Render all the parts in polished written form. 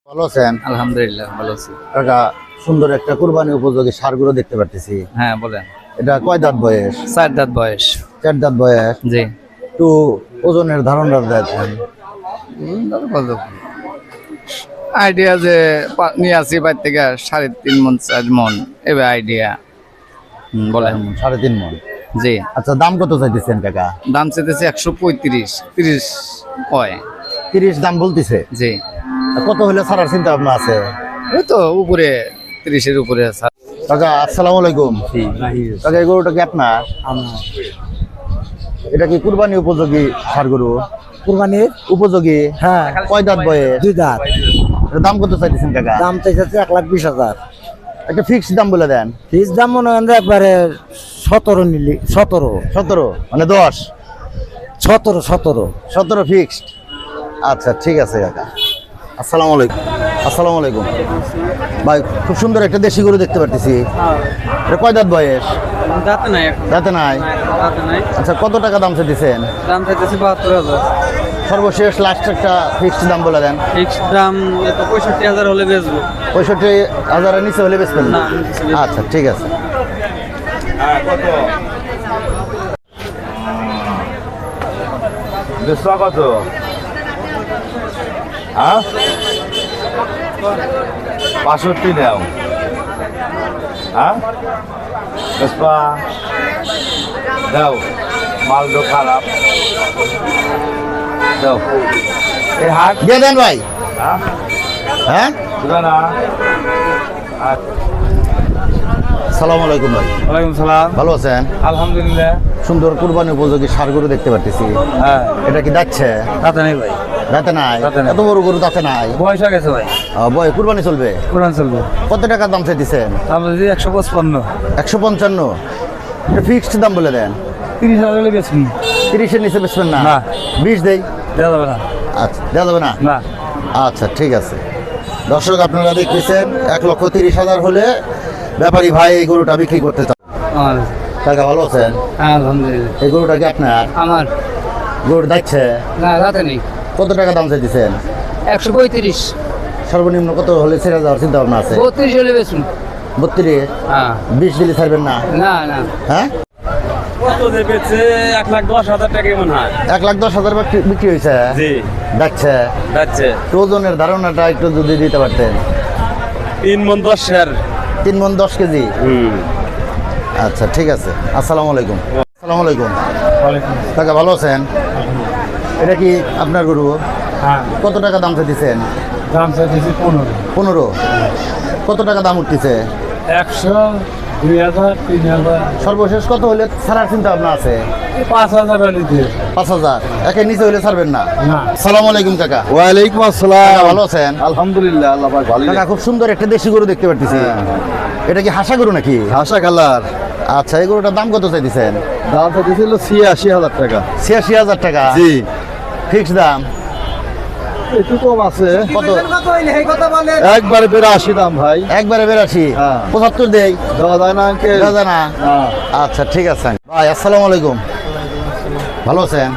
ভালো আছেন? আলহামদুলিল্লাহ ভালো আছি। কাকা, সুন্দর একটা কুরবানি উপযোগী ষাঁড়গুলো দেখতে পারতেছি। হ্যাঁ বলেন। এটা কয় দাঁত বয়স? 4 দাঁত বয়স। 4 দাঁত বয়স। জি। একটু ওজনের ধারণা দেন। আইডিয়া যে নিয়ে আসি বাইর থেকে 3.5 মন 4 মন এবার আইডিয়া। বলেন। 3.5 মণ। জি। আচ্ছা, দাম কত চাইতেছেন কাকা? দাম চাইতেছে 135 30 হয়। 30 দাম বলতেছে। জি। কত হলে ছাড়ার চিন্তা ভাবনা আছে? ওই তো উপরে 30-এর উপরে আছে। কাকা আসসালামু আলাইকুম। কাকা, এই গরুটা কি আপনার? এটা কি কুরবানি উপযোগী ষাঁড় গরু? কুরবানির উপযোগী? হ্যাঁ কয় দাঁত বয়স? 2 দাঁত। এটার দাম কত চাইতেছেন কাকা? দাম চাইছে 1,20,000। একটা ফিক্সড দাম বলে দেন। ফিস দাম মনে হয় একবারে 17 নিলি 17 17 মানে 10 17 ফিক্সড। আচ্ছা ঠিক আছে কাকা। আসসালামু আলাইকুম। আসসালামু আলাইকুম ভাই, খুব সুন্দর একটা দেশি গরু দেখতে পারতেছি। এটা কয় দাঁত বয়স? দাঁতে নাই দাঁতে নাই। দাঁতে নাই। আচ্ছা, কত টাকা দাম চাইতেছেন? দাম চাইতেছে 72,000। সর্বশেষ লাস্ট একটা ফিক্সড দাম বলে দেন। ফিক্সড দাম 65,000 হলে বেচবো। 65,000-এর নিচে হলে বেচবেন না? না, নিচে বেচবো। আচ্ছা ঠিক আছে। কত? হ্যাঁ, 65 নাও। হ্যাঁ, দাও, মালটা খারাপ দাও। এই হাট দিয়ে দেন ভাই। হ্যাঁ, হ্যাঁ, দিবে না। আসসালামু আলাইকুম ভাই। ওয়ালাইকুম সালাম। ভালো আছেন? আলহামদুলিল্লাহ। সুন্দর কুরবানি উপযোগী ষাঁড় গরু দেখতে পারতেছি। হ্যাঁ, এটা কি যাচ্ছে? দাঁতে নাই ভাই। দাঁতে নাই? দাঁতে নাই। এত বড় গরু দাঁতে নাই? বয়স হয়ে গেছে ভাই। বয় কুরবানি চলবে? কোরআন চলবে। কত টাকা দাম চাইতেছেন? দাম যদি 155। 155। এটা ফিক্সড দাম বলে দেন। 30,000 হলে বেচবি। 30-এর নিচে বেচবেন না? না। 20 দেই। দেওয়া যাবে না। আচ্ছা, দেওয়া যাবে না? না। আচ্ছা ঠিক আছে। দর্শক, আপনারা দেখতেছেন 1,30,000 হলে ব্যাপারী ভাই এই গরুটা বিক্রি করতে চান। কাকা ভালো আছেন? আলহামদুলিল্লাহ। এই গরুটা কি আপনার? আমার গরুর যাচ্ছে? না দাঁতে নেই। কত টাকা দাম চাইতেছেন? 135। সর্বনিম্ন কত হলে ছেড়ে যাওয়ার চিন্তা ভাবনা আছে? 32 হলে বেচুন। 32? হ্যাঁ। 20 দিলে ছাড়বেন না? না না। হ্যাঁ, কত দেবেছে? 1,10,000 টাকা মনে হয়। 1,10,000 বিক্রি হয়েছে? জি। যাচ্ছে? যাচ্ছে। তো ওজনের ধারণাটা একটু যদি দিতে পারতেন। 3 মণ 10 শের। 3 মণ 10 কেজি? আচ্ছা ঠিক আছে। আসসালামু আলাইকুম। আসসালামু আলাইকুম। কাকা ভালো আছেন? এটা কি আপনার গরু? হ্যাঁ। কত টাকা দাম চাইতেছেন? দাম চাইতেছি 15। 15? কত টাকা দাম উঠতেছে? 100, 2,000, 3,000, সর্বশেষ কত হলে ছাড়ার চিন্তা ভাবনা আছে? 5,000 হলে দিয়ে। 5,000? একের নিচে হলে ছাড়বেন না? না। আসসালামু আলাইকুম কাকা। ওয়ালাইকুম কাকা আসসালাম। ভালো আছেন? আলহামদুলিল্লাহ, আল্লাহ পাক ভালোই কাকা, খুব সুন্দর একটা দেশি গরু দেখতে পারতেছি। এটা কি হাসা গরু নাকি? হাসা কালার। আচ্ছা, এই গরুটার দাম কত চাইতেছেন? দাম চাইছিল 86,000 টাকা। 86,000 টাকা? জি। ফিক্সড দাম? একটু কম আছে। কত? একবারে 82 দাম ভাই। একবারে 82? হ্যাঁ। 75 দেই? দেওয়া যায় না আঙ্কেল? দেওয়া যায় না? হ্যাঁ। আচ্ছা ঠিক আছে ভাই। আসসালামু আলাইকুম। ভালো আছেন?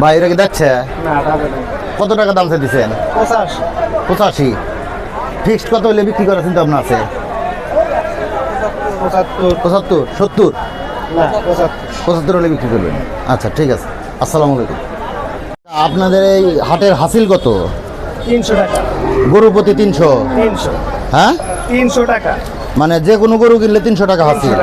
ভাই, এটা কি যাচ্ছে? কত টাকা দাম চাইতেছেন? 85? ফিক্সড কত হলে বিক্রি করার চিন্তা ভাবনা আছে? 75? 70? 75 হলে বিক্রি করবেন? আচ্ছা ঠিক আছে। আসসালামু আলাইকুম। আপনাদের এই হাটের হাসিল কত? 300 টাকা। গরু প্রতি 300? 300। হ্যাঁ, 300 টাকা। মানে যে কোনো গরু কিনলে 300 টাকা হাসিল?